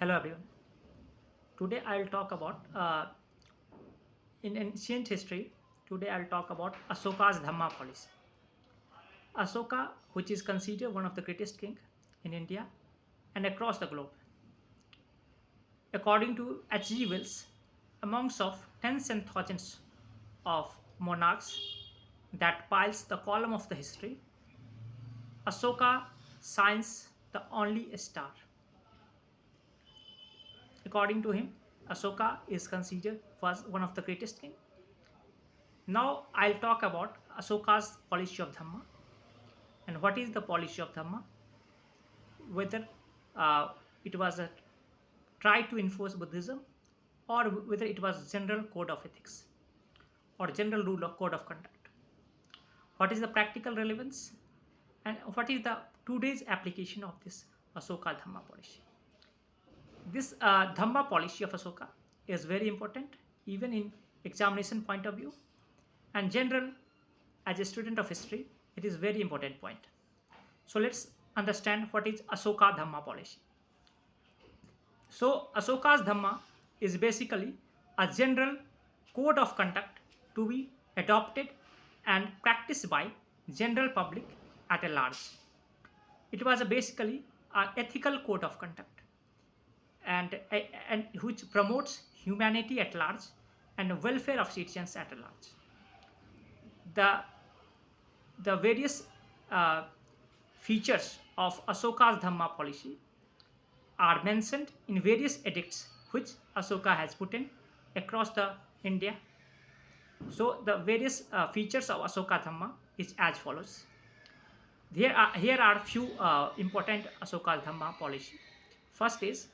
Hello everyone. Today I'll talk about in ancient history. Today I'll talk about Ashoka's Dhamma policy. Ashoka, which is considered one of the greatest king in India and across the globe, according to H.G. Wells, amongst of tens and thousands of monarchs that piles the column of the history, Ashoka shines the only star. According to him, Ashoka is considered was one of the greatest king. Now I'll talk about Ashoka's policy of Dhamma and what is the policy of Dhamma, whether it was a try to enforce Buddhism or whether it was general code of ethics or general rule of code of conduct. What is the practical relevance and what is the today's application of this Ashoka Dhamma policy? This Dhamma policy of Ashoka is very important even in examination point of view and general as a student of history it is very important point. So let's understand what is Ashoka Dhamma policy. So Ashoka's Dhamma is basically a general code of conduct to be adopted and practiced by general public at a large. It was basically an ethical code of conduct and which promotes humanity at large and the welfare of citizens at large. The the various uh, features of Ashoka's Dhamma policy are mentioned in various edicts which Ashoka has put in across the India. So the various features of Ashoka Dhamma is as follows. Here are few important Ashoka Dhamma policy. First is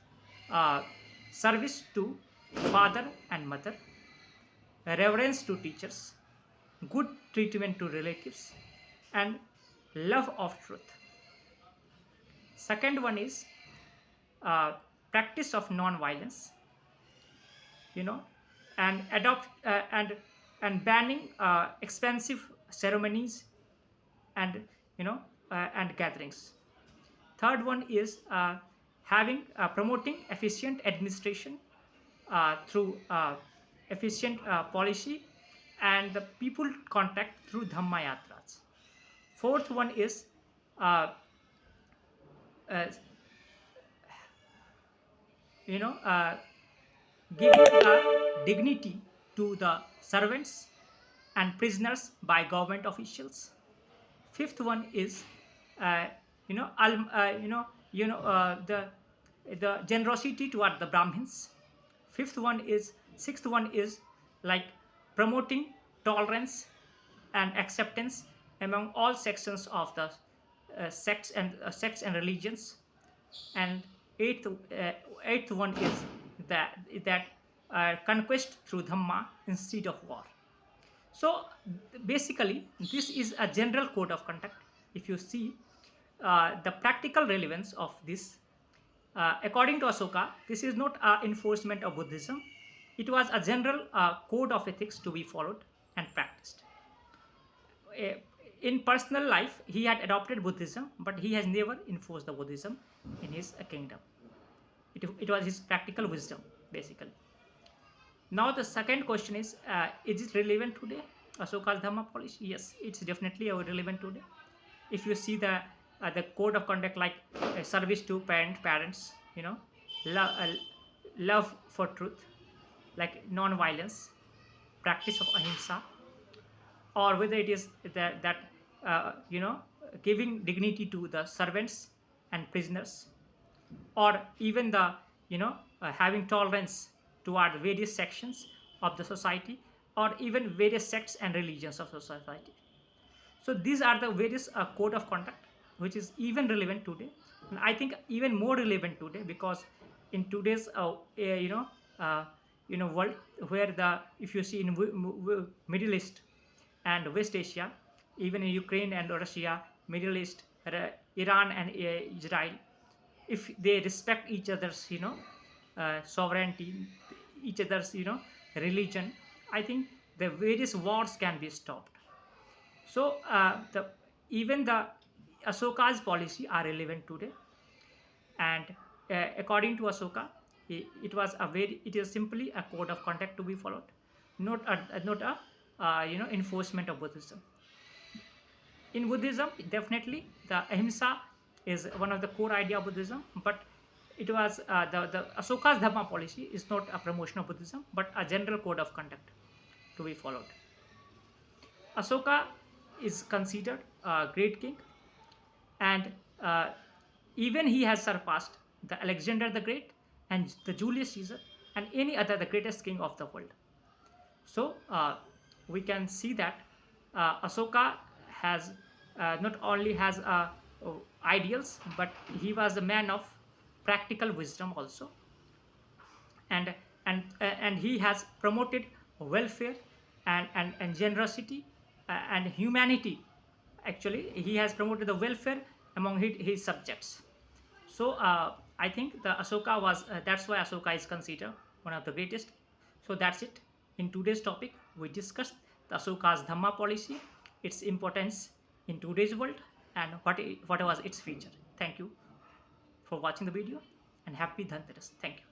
uh, service to father and mother, reverence to teachers, good treatment to relatives, and love of truth. Second one is uh, practice of non-violence, you know, and adopt and banning expensive ceremonies and and gatherings. Third one is having promoting efficient administration through efficient policy and the people contact through Dhamma Yatras. Fourth one is uh, uh, you know uh, giving the dignity to the servants and prisoners by government officials. Fifth one is the generosity toward the Brahmins. Sixth one is like promoting tolerance and acceptance among all sections of the sects and religions. And eighth one is that conquest through Dhamma instead of war. So basically, this is a general code of conduct. If you see the practical relevance of this, according to Ashoka, this is not an enforcement of Buddhism. It was a general code of ethics to be followed and practiced. Uh, in personal life, he had adopted Buddhism, but he has never enforced the Buddhism in his kingdom. It was his practical wisdom, basically. Now the second question is it relevant today? Ashoka's Dhamma policy? Yes, it's definitely relevant today. If you see the code of conduct like service to parents, love for truth, like non-violence, practice of ahimsa, or whether it is that giving dignity to the servants and prisoners, or even the having tolerance toward various sections of the society or even various sects and religions of the society. So these are the various code of conduct which is even relevant today, and I think even more relevant today because in today's uh, world where the if you see in Middle East and West Asia, even in Ukraine and Russia, Middle East, Iran and Israel, if they respect each other's sovereignty, each other's religion, I think the various wars can be stopped. So the even the Ashoka's policy are relevant today, and according to Ashoka, It is simply a code of conduct to be followed, not a enforcement of Buddhism. In Buddhism, definitely the ahimsa is one of the core idea of Buddhism, but it was the Ashoka's Dhamma policy is not a promotion of Buddhism, but a general code of conduct to be followed. Ashoka is considered a great king, and even he has surpassed the Alexander the Great and the Julius Caesar and any other the greatest king of the world. So we can see that Ashoka has not only has ideals, but he was a man of practical wisdom also, and and he has promoted welfare and generosity and humanity. Actually, he has promoted the welfare among his subjects. So I think the Ashoka was that's why Ashoka is considered one of the greatest. So that's it. In today's topic, we discussed the Ashoka's Dhamma policy, its importance in today's world, and what was its feature. Thank you for watching the video, and happy Dhanteras. Thank you.